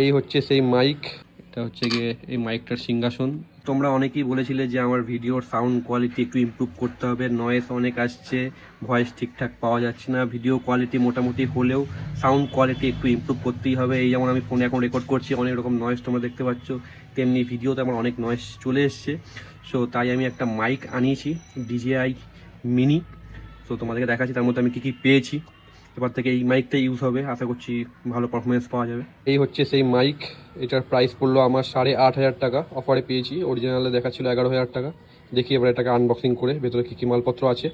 এই হচ্ছে সেই মাইক, এটা হচ্ছে গিয়ে এই মাইকটার সিংহাসন। তোমরা অনেকেই বলেছিলে যে আমার ভিডিওর সাউন্ড কোয়ালিটি একটু ইমপ্রুভ করতে হবে, নয়েজ অনেক আসছে, ভয়েস ঠিকঠাক পাওয়া যাচ্ছে না, ভিডিও কোয়ালিটি মোটামুটি হলেও সাউন্ড কোয়ালিটি একটু ইমপ্রুভ করতেই হবে। এই যেমন আমি ফোনে এখন রেকর্ড করছি, অনেক রকম নয়েজ তোমরা দেখতে পাচ্ছ, তেমনি ভিডিওতে আমার অনেক নয়েজ চলে এসছে। সো তাই আমি একটা মাইক আনিয়েছি, DJI মিনি। তো তোমাদেরকে দেখাচ্ছি তার মধ্যে আমি কী কী পেয়েছি। এবার থেকে এই মাইকটা ইউজ হবে, আশা করছি ভালো পারফরমেন্স পাওয়া যাবে। এই হচ্ছে সেই মাইক, এটার প্রাইস পড়লো আমার 8,500 টাকা, অফারে পেয়েছি। অরিজিনালে দেখাচ্ছিল 11,000 টাকা। দেখি এবার এটাকে আনবক্সিং করে ভেতরে কী কী মালপত্র আছে।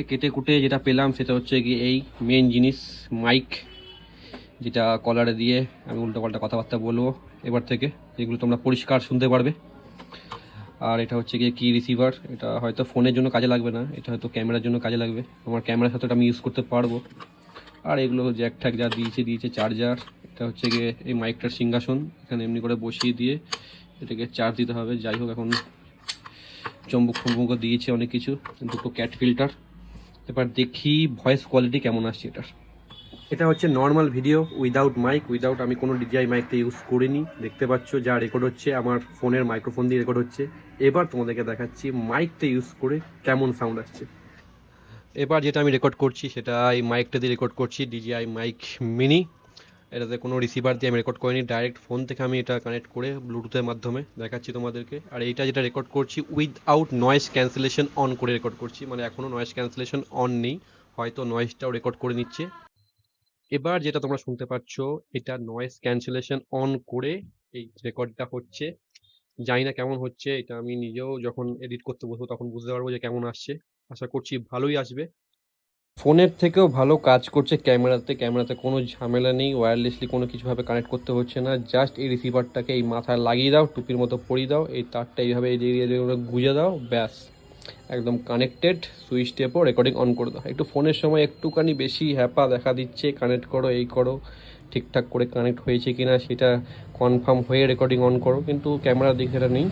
কেটে কুটে যেটা পেলাম সেটা হচ্ছে কি এই মেন জিনিস, মাইক, যেটা কলারে দিয়ে আমি উল্টোপাল্টা কথাবার্তা বলবো এবার থেকে, যেগুলো তোমরা পরিষ্কার শুনতে পারবে। আর এটা হচ্ছে গিয়ে কি রিসিভার, এটা হয়তো ফোনের জন্য কাজে লাগবে না, এটা হয়তো ক্যামেরার জন্য কাজে লাগবে, আমার ক্যামেরার সাথে আমি ইউজ করতে পারবো। আর এগুলো জ্যাক ঠ্যাক যা দিয়েছে চার্জার। এটা হচ্ছে গিয়ে এই মাইকটার সিংহাসন, এখানে এমনি করে বসিয়ে দিয়ে এটাকে চার্জ দিতে হবে। যাই হোক, এখন চম্বুক ফম্বুকও দিয়েছে অনেক কিছু, দুটো ক্যাট ফিল্টার। এবার দেখি ভয়েস কোয়ালিটি কেমন আসছে এটার। এটা হচ্ছে normal video without mic, without আমি কোনো DJI মাইকটা ইউজ করিনি। দেখতে পাচ্ছ যা রেকর্ড হচ্ছে আমার ফোনের মাইক্রোফোন দিয়ে রেকর্ড হচ্ছে। এবার তোমাদেরকে দেখাচ্ছি মাইকটা ইউজ করে কেমন সাউন্ড আসছে। এবার যেটা আমি রেকর্ড করছি সেটা এই মাইকটা দিয়ে রেকর্ড করছি, DJI মাইক মিনি। এটাতে কোনো রিসিভার দিয়ে আমি রেকর্ড করিনি, ডাইরেক্ট ফোন থেকে আমি এটা কানেক্ট করে ব্লুটুথের মাধ্যমে দেখাচ্ছি তোমাদেরকে। আর এইটা যেটা রেকর্ড করছি উইদাউট নয়েজ ক্যান্সেলেশন অন করে রেকর্ড করছি, মানে এখনও নয়েজ ক্যান্সেলেশন অন নেই, হয়তো নয়েজটাও রেকর্ড করে নিচ্ছে। এবার যেটা তোমরা শুনতে পাচ্ছ এটা নয়েজ ক্যান্সেলেশন অন করে এই রেকর্ডটা হচ্ছে। জানি না কেমন হচ্ছে, এটা আমি নিজেও যখন এডিট করতে বসবো তখন বুঝতে পারবো যে কেমন আসছে। আশা করছি ভালোই আসবে। ফোনের থেকেও ভালো কাজ করছে ক্যামেরাতে, ক্যামেরাতে কোনো ঝামেলা নেই, ওয়্যারলেসলি কোনো কিছুভাবে কানেক্ট করতে হচ্ছে না। জাস্ট এই রিসিভারটাকে এই মাথায় লাগিয়ে দাও, টুপির মতো পরিয়ে দাও, এই তারটা এইভাবে এই দিয়ে গুঁজে দাও, ব্যাস একদম কানেক্টেড। সুইচ টেপও রেকর্ডিং অন করে দাও। একটু ফোনের সময় একটুখানি বেশি হ্যাপা দেখা দিচ্ছে, কানেক্ট করো এই করো, ঠিকঠাক করে কানেক্ট হয়েছে কিনা সেটা কনফার্ম হয়ে রেকর্ডিং অন করো, কিন্তু ক্যামেরার দিকে সেটা নেই।